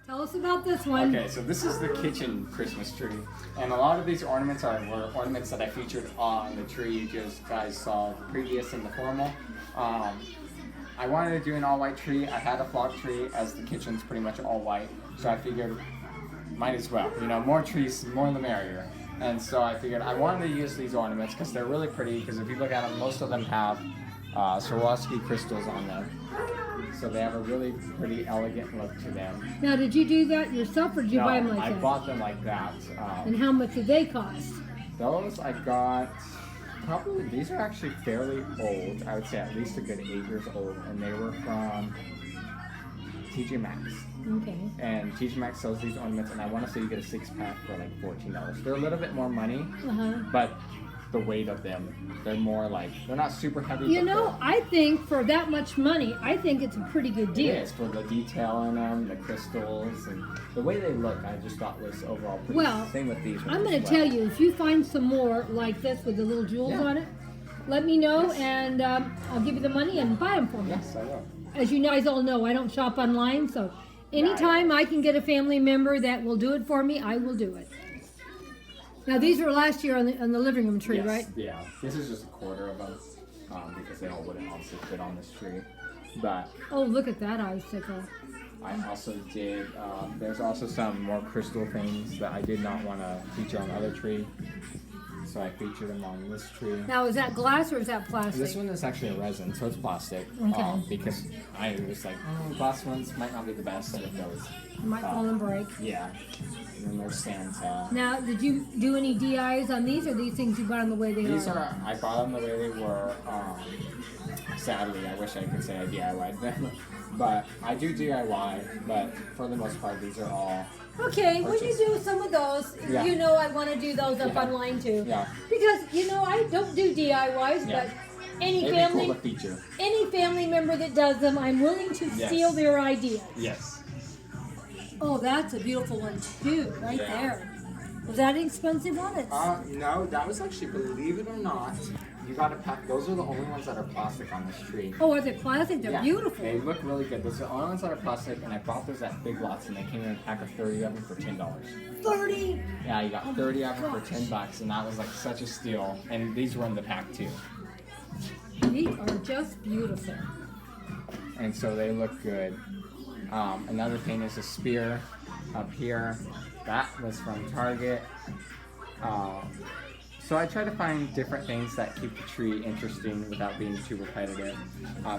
Tell us about this one. Okay, so this is the kitchen Christmas tree, and a lot of these ornaments were ornaments that I featured on the tree you just guys saw previous in the formal. I wanted to do an all-white tree. I had a flock tree, as the kitchen's pretty much all white, so I figured might as well. You know, more trees, more the merrier. And so I figured I wanted to use these ornaments because they're really pretty. Because if you look at them, most of them have Swarovski crystals on them. So they have a really pretty elegant look to them. Now, did you do that yourself or did you buy them like I that? bought them like that. And how much did they cost? Those I got, probably, these are actually fairly old. I would say at least a good 8 years old. And they were from TJ Maxx. Okay. And TJ Maxx sells these ornaments, and I want to say you get a 6-pack for like $14. They're a little bit more money, but the weight of them, they're more like, they're not super heavy. You know, I think for that much money, I think it's a pretty good deal. It is, for the detail in them, the crystals, and the way they look, I just thought was overall pretty. Well, same with these ones. I'm going to tell you, if you find some more like this with the little jewels on it, let me know, and I'll give you the money and buy them for me. Yes, I will. As you guys all know, I don't shop online, so anytime I can get a family member that will do it for me, I will do it. Now, these were last year on the living room tree, right? Yeah. This is just a quarter of them, because they all wouldn't also fit on this tree. But oh, look at that icicle. I also did, there's also some more crystal things that I did not want to feature on the other tree. So I featured them on this tree. Now, is that glass or is that plastic? This one is actually a resin, so it's plastic. Okay. Because I was like, glass ones might not be the best with those. Might fall and break. Yeah. And then there's Santa. Now, did you do any DIs on these, or these things you bought them the way they These are? I bought them the way they were. Sadly, I wish I could say I DIY'd them. But I do DIY, but for the most part, these are all Okay, when you do some of those, you know I want to do those up online too. Yeah. Because, you know, I don't do DIYs, but any any family member that does them, I'm willing to steal their ideas. Yes. Oh, that's a beautiful one too, right there. Was that an expensive one? No, that was actually, believe it or not, you got to pack. Those are the only ones that are plastic on this tree. Oh, are they plastic? They're beautiful. They look really good. Those are the only ones that are plastic, and I bought those at Big Lots, and they came in a pack of 30 of them for $10. 30? Yeah, you got 30 of them for $10, and that was like such a steal. And these were in the pack too. These are just beautiful. And so they look good. Another thing is a spear up here. That was from Target. So I try to find different things that keep the tree interesting without being too repetitive.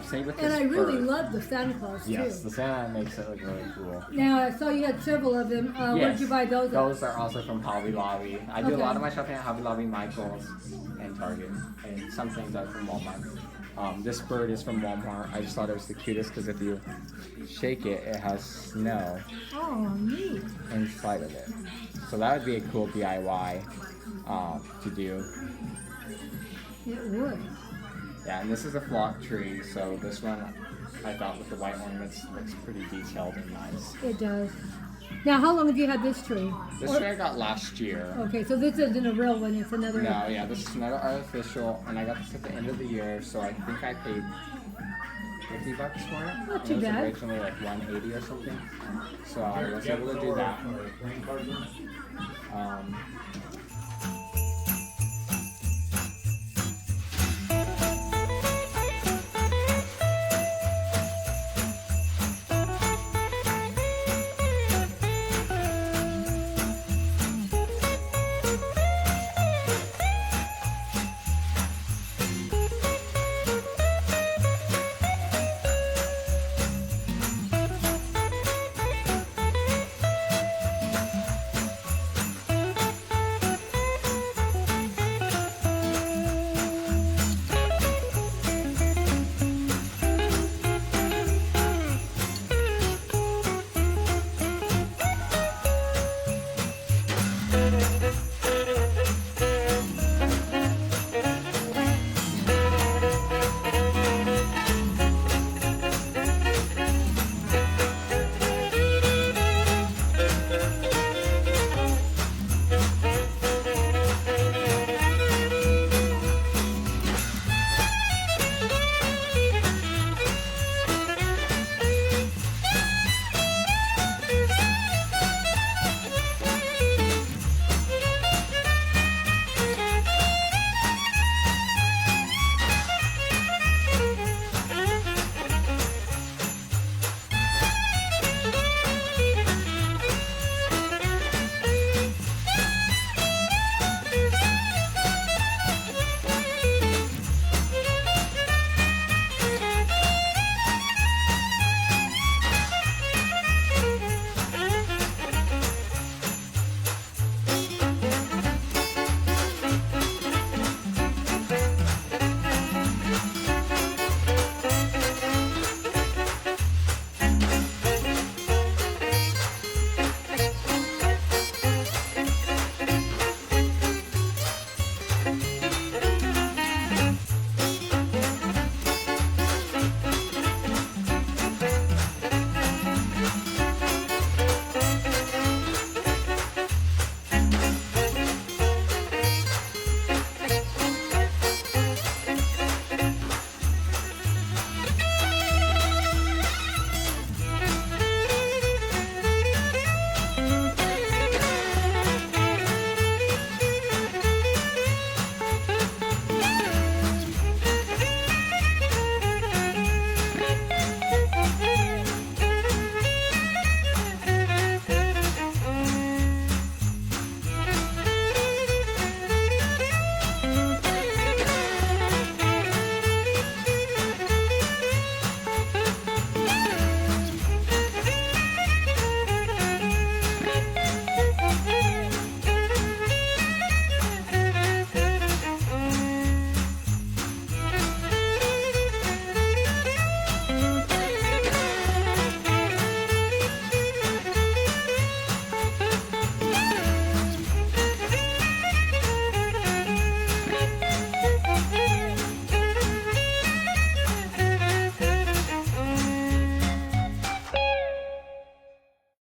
Same with this And I really bird. love the Santa Claus too. Yes, the Santa makes it look really cool. Now, I saw you had several of them. Where did you buy those? Those are also from Hobby Lobby. I do a lot of my shopping at Hobby Lobby, Michael's, and Target. And some things are from Walmart. This bird is from Walmart. I just thought it was the cutest because if you shake it, it has snow neat. inside of it. So that would be a cool DIY to do. It would. Yeah, and this is a flock tree, so this one I thought with the white ornaments looks pretty detailed and nice. It does. Now, how long have you had this tree? This tree I got last year. Okay, so this isn't a real one, it's another... No, yeah, this is another artificial, and I got this at the end of the year, so I think I paid $50 for it. Not too bad. It was originally like $180 or something, so I was able to do that.